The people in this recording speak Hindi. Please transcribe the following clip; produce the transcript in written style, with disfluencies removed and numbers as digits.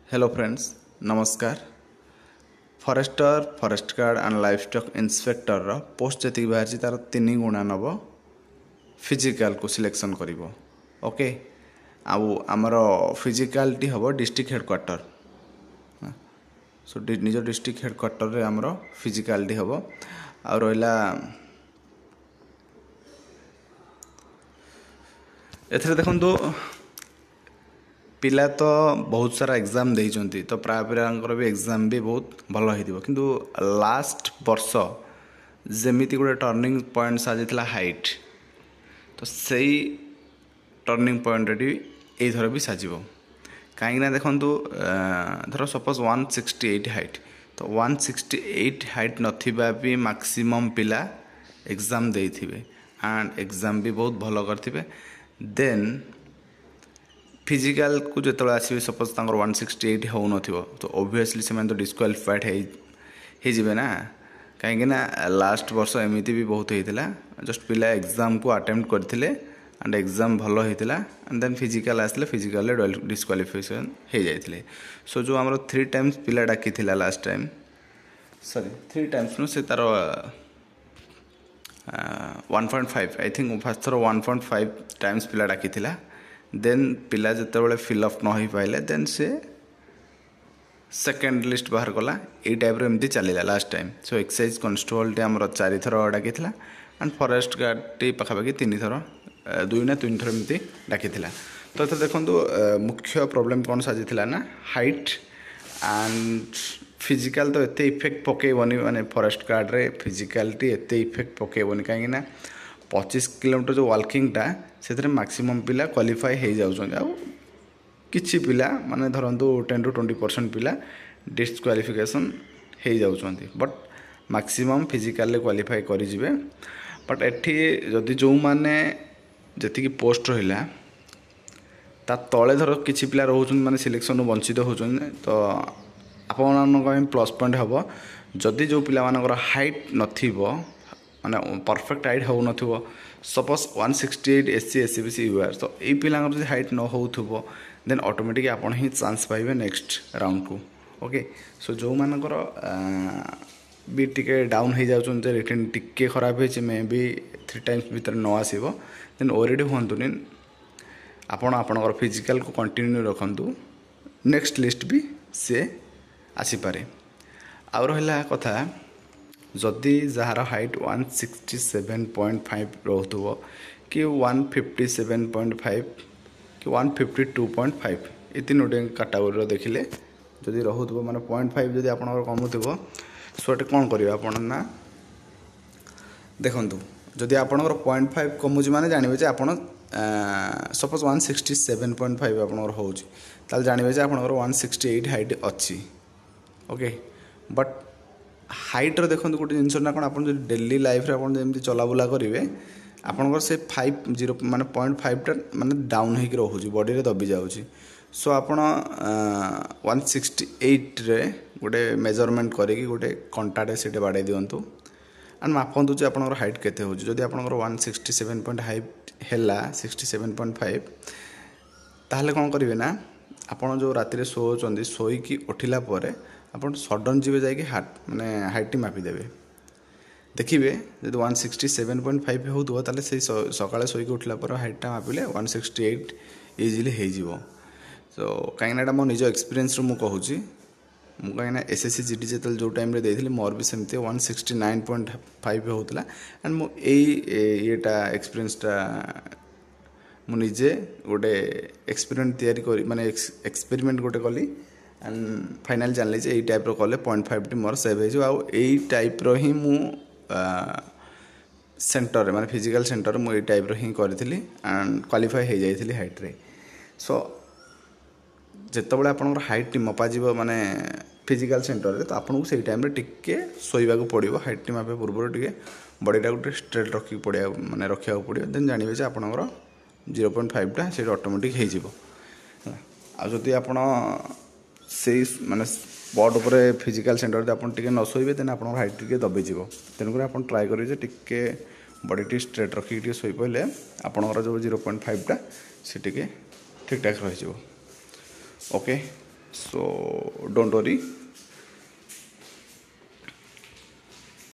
हेलो फ्रेंड्स नमस्कार forester forest guard and livestock inspector रो पोस्ट जी बाहर तार 3 गुणा नब फिजिकल को सिलेक्शन करिवो ओके आउ आमर फिजिकल टी हम डिस्ट्रिक्ट हेडक्वार्टर सो निज डिस्ट्रिक्ट हेडक्वार्टर रे आमर फिजिकल टी हम आ रहा एथरे देखंतु पिला तो बहुत सारा एग्जाम देइचंती तो प्राय पिलांकर भी एग्जाम भी बहुत भल होइदिबो किंतु लास्ट वर्ष जेमिति गोटे टर्निंग पॉइंट साजितला हाइट तो सही टर्निंग पॉइंट रे एई थर भी साजिबो कहीं ना देखंतु धर सपोज 168 हाइट तो 168 हाइट नथिबा भी मैक्सिमम पिला एग्जाम देइथिबे एंड एग्जाम भी बहुत भल करथिबे देन फिजिकल को जो आसवे सपोज 168 हो नथिबो तो ऑब्वियसली से तो डिस्क्वालिफाइड हे जिवे ना कहीं लास्ट वर्ष एमती भी बहुत होता जस्ट पिला एग्जाम को अटेम्प्ट करथिले एंड एग्जाम भल होता एंड देन फिजिकल आसले फिजिकल डिस्क्वालिफिकेशन हो जाते सो जो आम 3 टाइम्स पिला डाकी लास्ट टाइम सॉरी 3 टाइम्स नु से तार 1.5 आई थिंक फास्ट थर 1.5 टाइम्स पिला डाकी देन पिला जिते फिलअप न हो पाइले देन से सेकेंड लिस्ट बाहर कला ये टाइप एमती चलला last time so excise constable टे आम 4 थर डाकी एंड फॉरेस्ट गार्ड टे पाखापाखि 3 थर 2 ना 3 थर एमती डाकी तो ये देखो मुख्य प्रोब्लेम कौन साजी ना हाइट एंड फिजिकल तो एते इफेक्ट पकेबनी माने फॉरेस्ट गार्ड रे फिजिकल टी एते इफेक्ट पकेबनी कहीं 25 किलोमीटर जो वाकिंगटा से मैक्सिमम पिला क्वालिफाई हो जाउछन किछि पिला माने धरंतु 10 to 20% पिला डिस्क्वालिफिकेशन हो जाउछन बट मैक्सिमम फिजिकल क्वालिफाई करि जिवे बट एठी जदि जो माने जति पोस्ट रहिला ता तले धर किछि पिला रहउछन माने सिलेक्शन वंचित होछन तो आपन प्लस पॉइंट हम जदि जो पिला मानकर हाइट नथिबो माने परफेक्ट हाइट हो नथिबो suppose 168 SC SC BC UR तो ये पिलांगर जो हाइट न होथुबो देन ऑटोमेटिक आपन ही चांस पाइबे नेक्स्ट राउंड को ओके सो जो मानकर भी टिके डाउन हो जाउछन जे रिटर्न टिके खराब होइछ मे बी 3 टाइम्स भीतर न आसीबो देन ऑलरेडी होंतुनी आपन आपनकर फिजिकल को कंटिन्यू रखंतु नेक्स्ट लिस्ट भी से आसी पारे आ रहला कथा जदि जार हाइट 167.5 रोथुबो कि 157.5 कि 152.5 ये तीनोटे कैटेगरी देखिले जदि रोथुबो माने 0.5 जदि आपनकर कमुथुबो सोटे कोन करियो आपन ना देखंतु जदि आपनकर 0.5 कमुजी माने जानिबे जे आपन सपोज 167.5 आपनकर होउची ताल जानिबे जे आपनकर 168 हाइट अछि ओके बट हाइट रो देखो गोटे जिनस ना कौन आप डेली लाइफ रे जमी चलाबुला करेंगे आपंकर से 50 माने 0.5 टा माने डाउन होकर रोचे बॉडी रे दबी जाऊँगी सो आप 168 रे गोटे मेजरमेंट करी गोटे कंटाटे से बाड़े दिंतु एंड मापतु जो आप हाइट केते हो जदि आप 167.5 है 67.5 ताहले कौन करेंगे ना आपड़ जो राति शोचंदी शोईकी उठिला परे आप सडन जी जाकि माने हाइट मापिदेवे देखिए जब 167.5 हो से सकाଳେ शोक उठला पर हाइटा मापिले 168 इजिली हो तो कहीं मो निज एक्सपीरियंस मु कहूँ कहीं एसएससी जीडी जो जो टाइम देती मोर भी सेमती 169.5 होता एंड मुझा एक्सपीरियंसटा मुझे गोटे एक्सपेरिमेंट तैयारी कर माने एक्सपेरिमेंट गोटे कली and final Janli J type रो कले 0.5 टी मोर सेव हो यही टाइप रो ही मु सेंटर माने फिजिकल सेंटर मु टाइप रो ही करी एंड क्वालिफाई हो जाइली हाइट रे सो जिते बड़े आप हाइट मपा जीव माने फिजिकल सेंटर रे तो आपको से टाइम टिके शोवा को पड़ो हाइट मापे पूर्व टिके बॉडीटा गोटे स्ट्रेट रखी पड़ा माने रखा पड़ो देन जानवे जे आपंकर 0.5 टा से ऑटोमेटिक हो जदि आप से माने स्पॉट उपर फिजिकल सेंटर आप न शोबे देन आप हाइट टे दबीज तेणुक आप ट्राए करेंगे टिके बॉडी टी स्ट्रेट रखिक शोई पड़े आपंकर जो 0.5 टा से ठीक ठाक रही ओके सो डोंट वरी